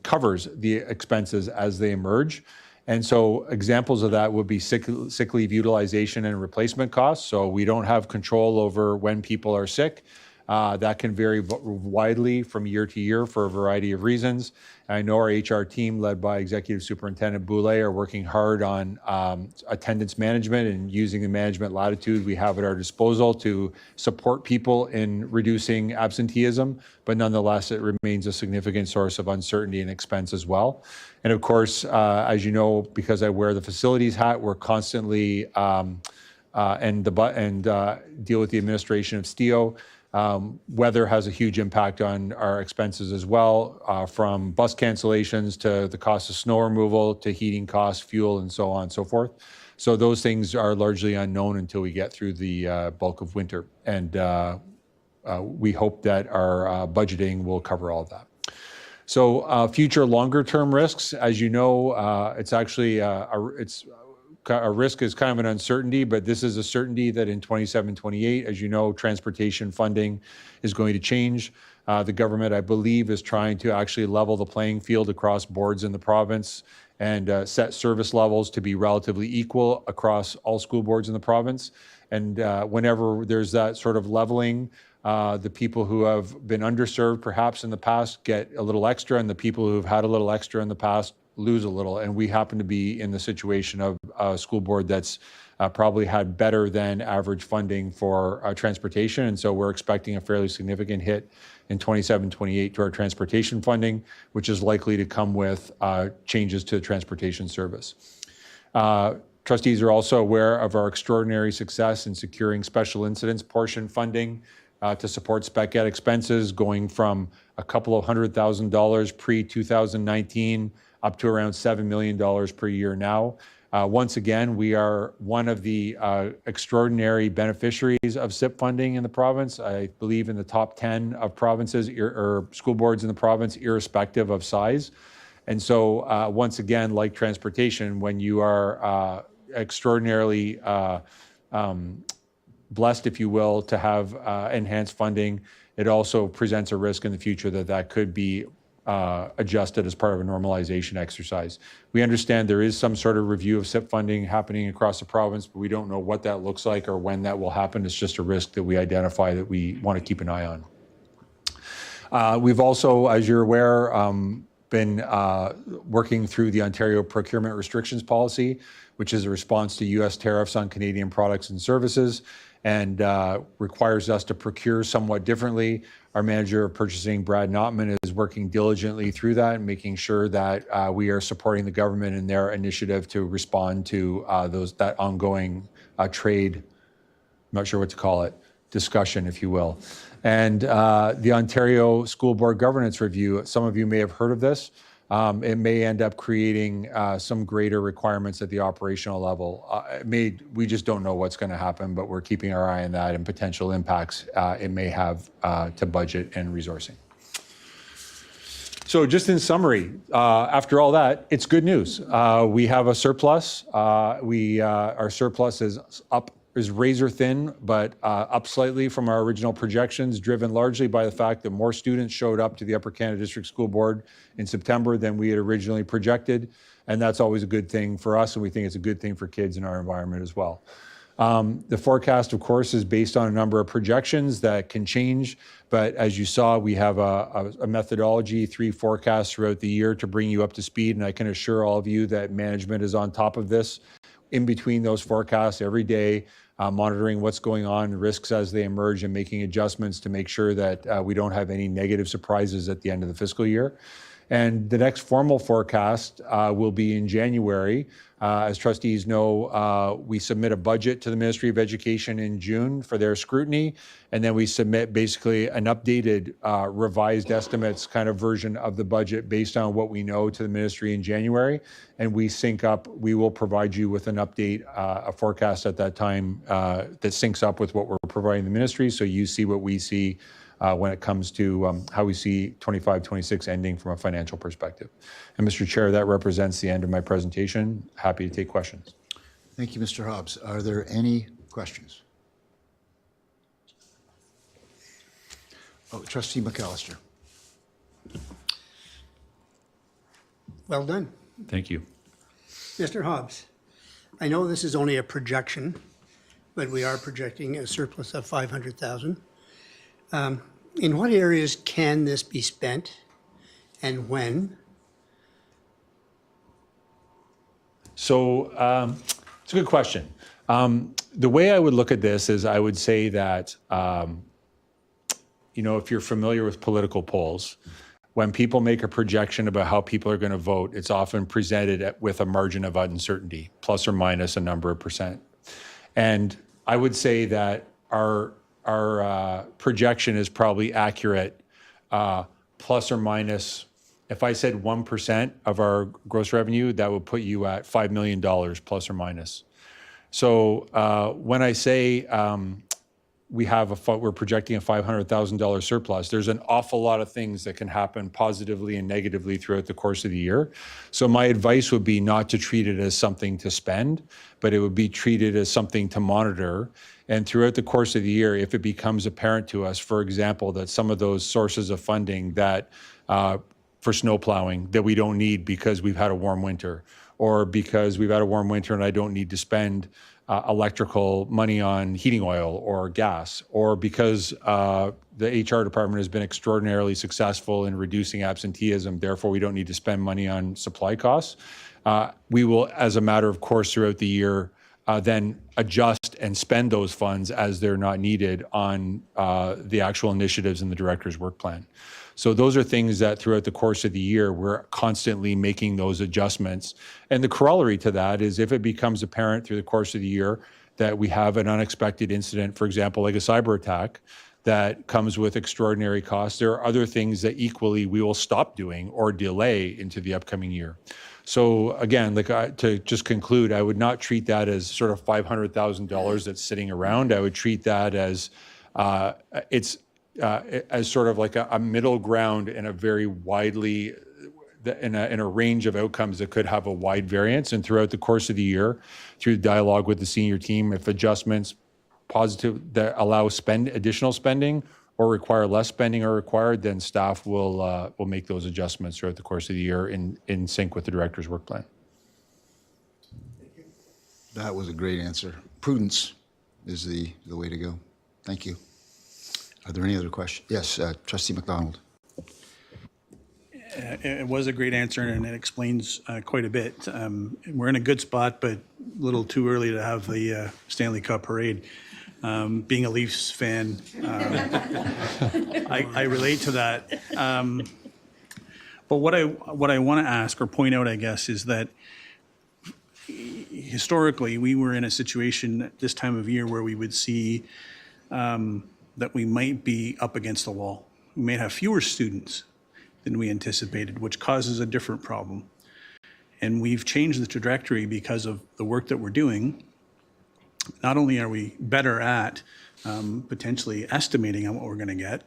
covers the expenses as they emerge. And so examples of that would be sick leave utilization and replacement costs. So we don't have control over when people are sick. That can vary widely from year to year for a variety of reasons. I know our HR team, led by Executive Superintendent Boulay, are working hard on attendance management and using the management latitude we have at our disposal to support people in reducing absenteeism, but nonetheless, it remains a significant source of uncertainty and expense as well. And of course, as you know, because I wear the facilities hat, we're constantly deal with the administration of STEO. Weather has a huge impact on our expenses as well, from bus cancellations to the cost of snow removal to heating costs, fuel, and so on and so forth. So those things are largely unknown until we get through the bulk of winter. And we hope that our budgeting will cover all of that. So future longer-term risks, as you know, it's actually a risk is kind of an uncertainty, but this is a certainty that in 27-28, as you know, transportation funding is going to change. The government, I believe, is trying to actually level the playing field across boards in the province and set service levels to be relatively equal across all school boards in the province. And whenever there's that sort of leveling, the people who have been underserved perhaps in the past get a little extra, and the people who have had a little extra in the past lose a little. And we happen to be in the situation of a school board that's probably had better than average funding for transportation. And so we're expecting a fairly significant hit in 27-28 to our transportation funding, which is likely to come with changes to the transportation service. Trustees are also aware of our extraordinary success in securing special incidents portion funding to support spec ed expenses, going from a couple of $100,000 pre-2019 up to around $7 million per year now. Once again, we are one of the extraordinary beneficiaries of SIP funding in the province. I believe in the top 10 of provinces or school boards in the province, irrespective of size. And so once again, like transportation, when you are extraordinarily blessed, if you will, to have enhanced funding, it also presents a risk in the future that could be adjusted as part of a normalization exercise. We understand there is some sort of review of SIP funding happening across the province, but we don't know what that looks like or when that will happen. It's just a risk that we identify that we want to keep an eye on. We've also, as you're aware, been working through the Ontario Procurement Restrictions Policy, which is a response to U.S. tariffs on Canadian products and services. and requires us to procure somewhat differently. Our manager of purchasing, Brad Notman, is working diligently through that and making sure that we are supporting the government in their initiative to respond to that ongoing trade, I'm not sure what to call it, discussion, if you will. And the Ontario School Board Governance Review, some of you may have heard of this. It may end up creating some greater requirements at the operational level. We just don't know what's going to happen, but we're keeping our eye on that and potential impacts it may have to budget and resourcing. So just in summary, after all that, it's good news. We have a surplus. Our surplus is razor thin, but up slightly from our original projections, driven largely by the fact that more students showed up to the Upper Canada District School Board in September than we had originally projected. And that's always a good thing for us, and we think it's a good thing for kids in our environment as well. The forecast, of course, is based on a number of projections that can change, but as you saw, we have a methodology, 3 forecasts throughout the year to bring you up to speed, and I can assure all of you that management is on top of this in between those forecasts every day, monitoring what's going on, risks as they emerge, and making adjustments to make sure that we don't have any negative surprises at the end of the fiscal year. And the next formal forecast will be in January. As trustees know, we submit a budget to the Ministry of Education in June for their scrutiny, and then we submit basically an updated revised estimates kind of version of the budget based on what we know to the ministry in January. And we sync up, we will provide you with an update, a forecast at that time that syncs up with what we're providing the ministry, so you see what we see when it comes to how we see 25-26 ending from a financial perspective. And Mr. Chair, that represents the end of my presentation. Happy to take questions. Thank you, Mr. Hobbs. Are there any questions? Oh, Trustee McAllister. Well done. Thank you. Mr. Hobbs, I know this is only a projection, but we are projecting a surplus of 500,000. In what areas can this be spent and when? So it's a good question. The way I would look at this is I would say that, if you're familiar with political polls, when people make a projection about how people are going to vote, it's often presented with a margin of uncertainty, plus or minus a number of percent. And I would say that our projection is probably accurate, plus or minus. If I said 1% of our gross revenue, that would put you at $5 million plus or minus. So when I say we're projecting a $500,000 surplus, there's an awful lot of things that can happen positively and negatively throughout the course of the year. So my advice would be not to treat it as something to spend, but it would be treated as something to monitor. And throughout the course of the year, if it becomes apparent to us, for example, that some of those sources of funding that for snow plowing that we don't need because we've had a warm winter, or because we've had a warm winter and I don't need to spend electrical money on heating oil or gas, or because the HR department has been extraordinarily successful in reducing absenteeism, therefore we don't need to spend money on supply costs. We will, as a matter of course, throughout the year, then adjust and spend those funds as they're not needed on the actual initiatives in the director's work plan. So those are things that throughout the course of the year, we're constantly making those adjustments. And the corollary to that is if it becomes apparent through the course of the year that we have an unexpected incident, for example, like a cyber attack, that comes with extraordinary costs, there are other things that equally we will stop doing or delay into the upcoming year. So again, to just conclude, I would not treat that as sort of $500,000 that's sitting around. I would treat that as as sort of like a middle ground in a very widely, in a range of outcomes that could have a wide variance. And throughout the course of the year, through dialogue with the senior team, if adjustments positive that allow additional spending or require less spending are required, then staff will make those adjustments throughout the course of the year in sync with the director's work plan. That was a great answer. Prudence is the way to go. Thank you. Are there any other questions? Yes, Trustee McDonald. It was a great answer, and it explains quite a bit. We're in a good spot, but a little too early to have the Stanley Cup parade. Being a Leafs fan, I relate to that. But what I want to ask or point out, I guess, is that historically, we were in a situation at this time of year where we would see that we might be up against the wall. We may have fewer students than we anticipated, which causes a different problem. And we've changed the trajectory because of the work that we're doing. Not only are we better at potentially estimating on what we're going to get,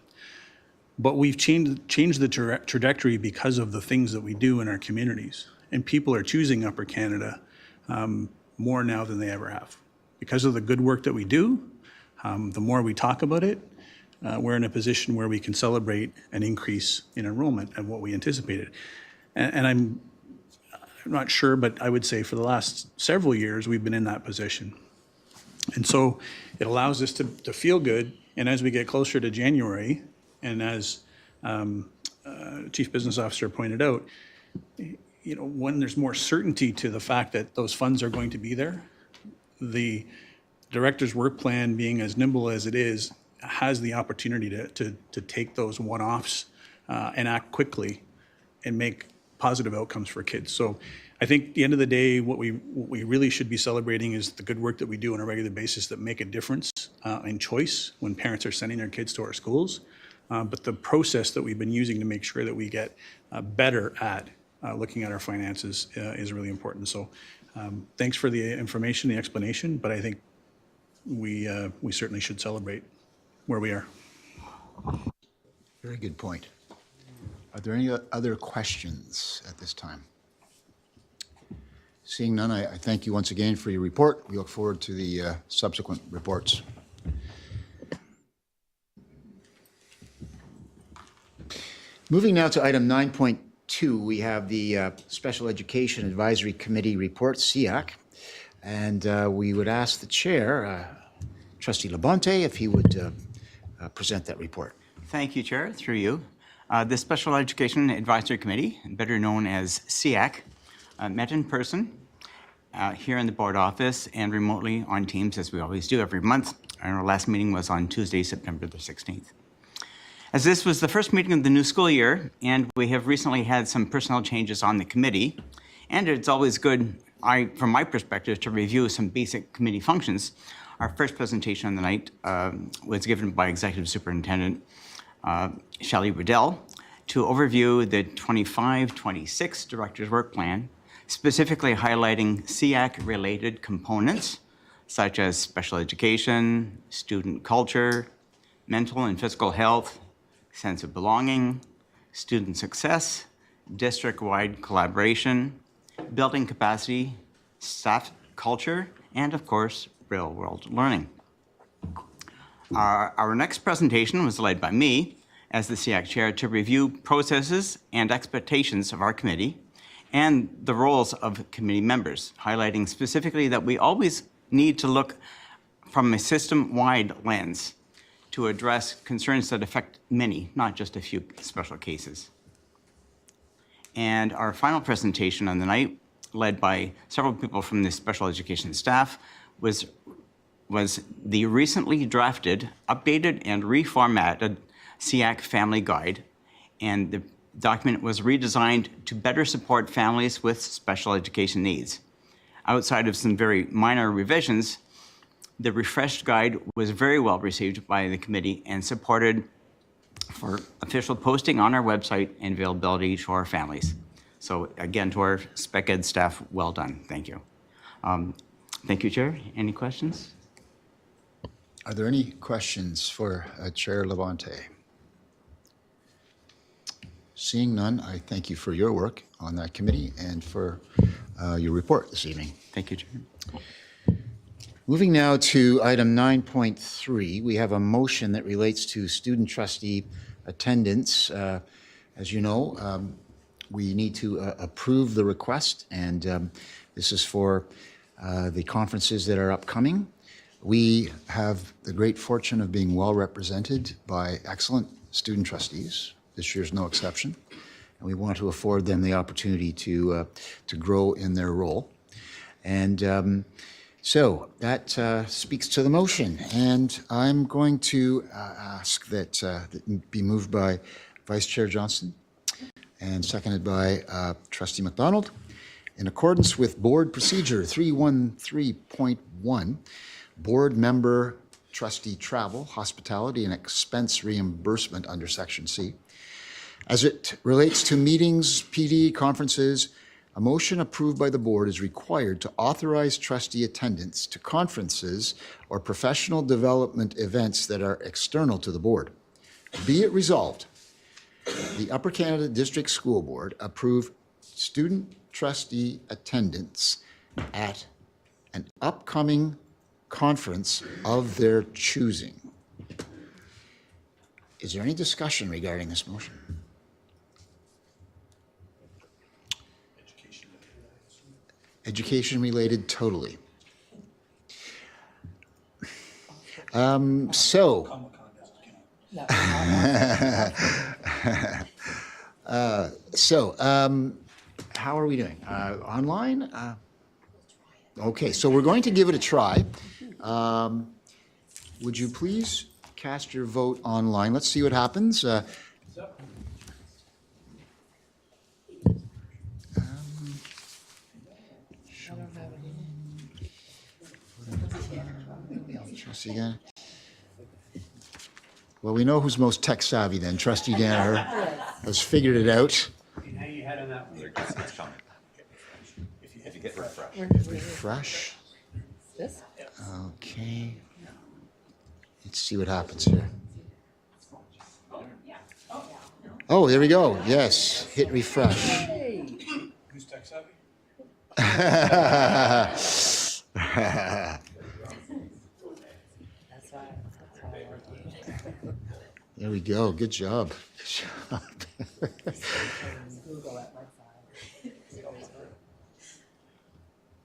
but we've changed the trajectory because of the things that we do in our communities. And people are choosing Upper Canada more now than they ever have. Because of the good work that we do, the more we talk about it, we're in a position where we can celebrate an increase in enrollment of what we anticipated. And I'm not sure, but I would say for the last several years, we've been in that position. And so it allows us to feel good. And as we get closer to January, and as Chief Business Officer pointed out, you know, when there's more certainty to the fact that those funds are going to be there, the director's work plan, being as nimble as it is, has the opportunity to take those one-offs and act quickly and make positive outcomes for kids. So I think at the end of the day, what we really should be celebrating is the good work that we do on a regular basis that make a difference in choice when parents are sending their kids to our schools. But the process that we've been using to make sure that we get better at looking at our finances is really important. So thanks for the information, the explanation, but I think we certainly should celebrate where we are. Very good point. Are there any other questions at this time? Seeing none, I thank you once again for your report. We look forward to the subsequent reports. Moving now to item 9.2, we have the Special Education Advisory Committee report, SEAC, and we would ask the chair, Trustee Labonte, if he would present that report. Thank you, Chair, through you. The Special Education Advisory Committee, better known as SEAC, met in person here in the board office and remotely on Teams, as we always do every month. Our last meeting was on Tuesday, September the 16th. As this was the first meeting of the new school year, and we have recently had some personnel changes on the committee, and it's always good, from my perspective, to review some basic committee functions. Our first presentation on the night was given by Executive Superintendent Shelley Riddell to overview the 25-26 Director's Work Plan, specifically highlighting SEAC-related components such as special education, student culture, mental and physical health, sense of belonging, student success, district-wide collaboration, building capacity, staff culture, and of course, real-world learning. Our next presentation was led by me as the SEAC chair to review processes and expectations of our committee and the roles of committee members, highlighting specifically that we always need to look from a system-wide lens to address concerns that affect many, not just a few special cases. And our final presentation on the night, led by several people from the special education staff, was the recently drafted, updated, and reformatted SEAC Family Guide. And the document was redesigned to better support families with special education needs. Outside of some very minor revisions, the refreshed guide was very well received by the committee and supported for official posting on our website and availability to our families. So again, to our spec ed staff, well done. Thank you. Thank you, Chair. Any questions? Are there any questions for Chair Labonte? Seeing none, I thank you for your work on that committee and for your report this evening. Thank you, Chair. Moving now to item 9.3, we have a motion that relates to student trustee attendance. As you know, we need to approve the request, and this is for the conferences that are upcoming. We have the great fortune of being well represented by excellent student trustees. This year's no exception, and we want to afford them the opportunity to grow in their role. And So that speaks to the motion, and I'm going to ask that that be moved by Vice Chair Johnson and seconded by Trustee McDonald. In accordance with Board Procedure 313.1, Board Member Trustee Travel, Hospitality, and Expense Reimbursement under Section C. As it relates to meetings, PD, conferences, a motion approved by the board is required to authorize trustee attendance to conferences or professional development events that are external to the board. Be it resolved, the Upper Canada District School Board approve student trustee attendance at an upcoming conference of their choosing. Is there any discussion regarding this motion? Education related totally. How are we doing? Online? Okay, so we're going to give it a try. Would you please cast your vote online? Let's see what happens. Trustee Danaher. Well, we know who's most tech savvy then. Trustee Danaher has figured it out. Hang your head on that one. It's coming. If you hit refresh. Refresh. This? Okay. Let's see what happens here. Oh, there we go. Yes, hit refresh. Who's tech savvy? There we go. Good job. Good job.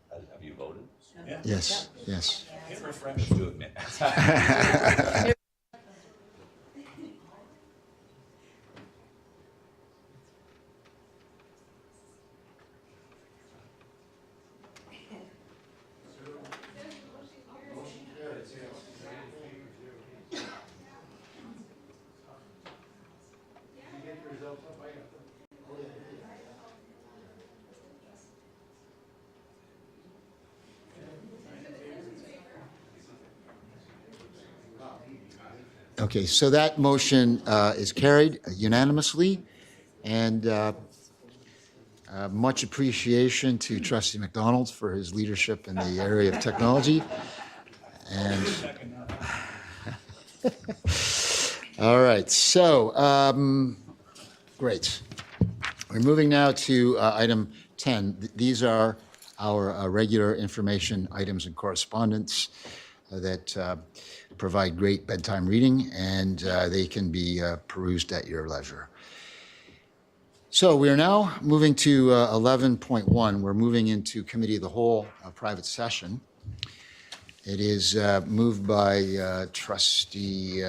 Have you voted? Yes, yes. Hit refresh. Do it, man. Okay, so that motion is carried unanimously, and much appreciation to Trustee McDonald for his leadership in the area of technology. And all right, so great. We're moving now to item 10. These are our regular information items and correspondence that provide great bedtime reading, and they can be perused at your leisure. So we are now moving to 11.1. We're moving into Committee of the Whole, private session. It is moved by Trustee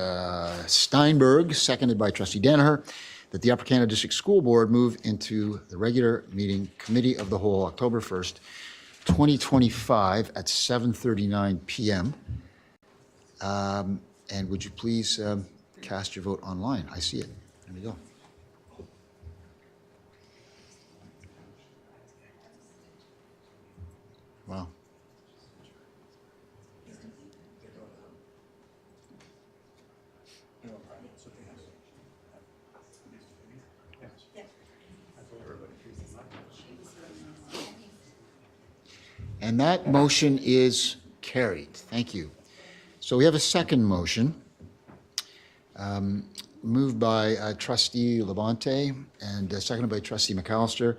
Steinberg, seconded by Trustee Danaher, that the Upper Canada District School Board move into the regular meeting Committee of the Whole, October 1st, 2025 at 7:39 p.m. And would you please cast your vote online? I see it. There we go. Wow. And that motion is carried. Thank you. So we have a second motion moved by Trustee Labonte and seconded by Trustee McAllister,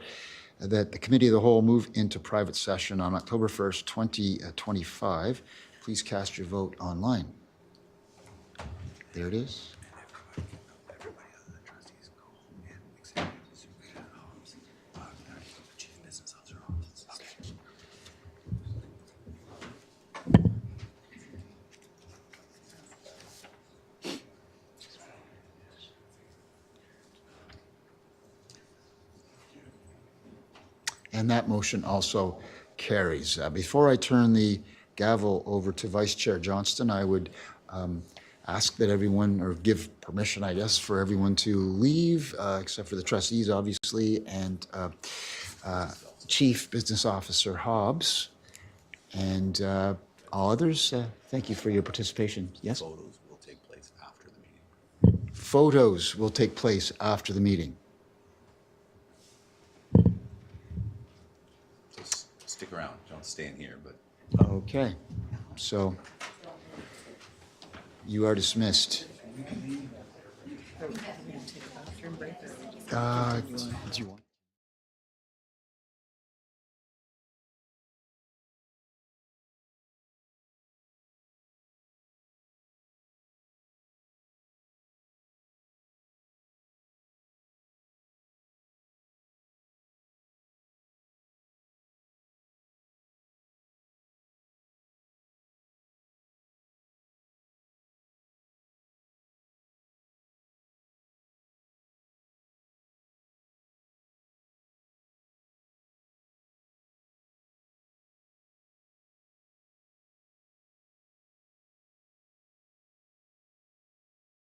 that the Committee of the Whole move into private session on October 1st, 2025. Please cast your vote online. There it is. And that motion also carries. Before I turn the gavel over to Vice Chair Johnston, I would ask that everyone, or give permission, I guess, for everyone to leave, except for the trustees, obviously, and Chief Business Officer Hobbs, and all others. Thank you for your participation. Yes? Photos will take place after the meeting. Photos will take place after the meeting. So stick around. Don't stay in here, but. Okay, so you are dismissed. Do you want?